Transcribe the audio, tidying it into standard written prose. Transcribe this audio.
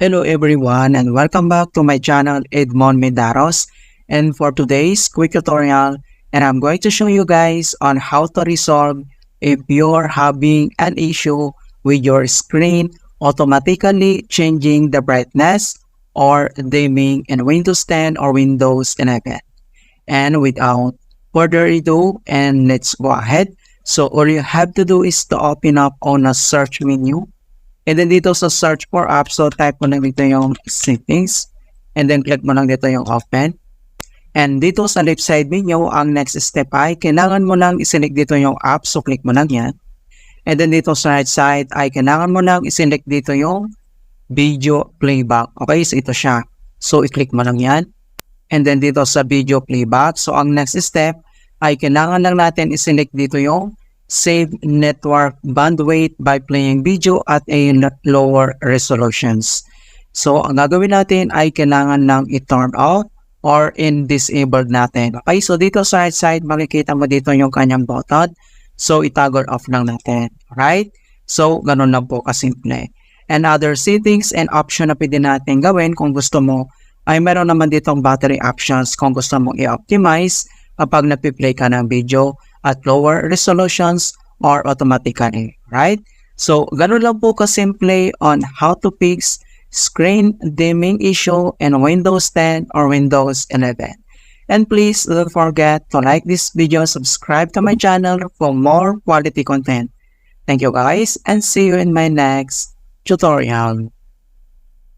Hello everyone and welcome back to my channel Edmond Medaros, and for today's quick tutorial, and I'm going to show you guys on how to resolve if you're having an issue with your screen automatically changing the brightness or dimming in Windows 10 or Windows 11. And without further ado, and let's go ahead. So all you have to do is to open up on a search menu. And then dito sa search for apps, so type mo lang dito yung settings. And then click mo lang dito yung open. And dito sa left side menu, ang next step ay kailangan mo lang iselect dito yung app. So click mo lang yan. And then dito sa right side ay kailangan mo lang iselect dito yung video playback. Okay, so ito siya. So i-click mo lang yan. And then dito sa video playback, so ang next step ay kailangan lang natin iselect dito yung save network bandwidth by playing video at a lower resolutions. So, ang gagawin natin ay kailangan lang i-turn off or in-disabled natin. Okay, so dito sa right side, makikita mo dito yung kanyang button. So, i-toggle off lang natin. Alright? So, ganun lang po kasimple. And other settings and option na pwede natin gawin kung gusto mo ay meron naman ditong battery options kung gusto mong i-optimize kapag napiplay ka ng video at lower resolutions or automatically, right? So, ganun lang po kasimple on how to fix screen dimming issue in Windows 10 or Windows 11. And please don't forget to like this video, subscribe to my channel for more quality content. Thank you guys and see you in my next tutorial.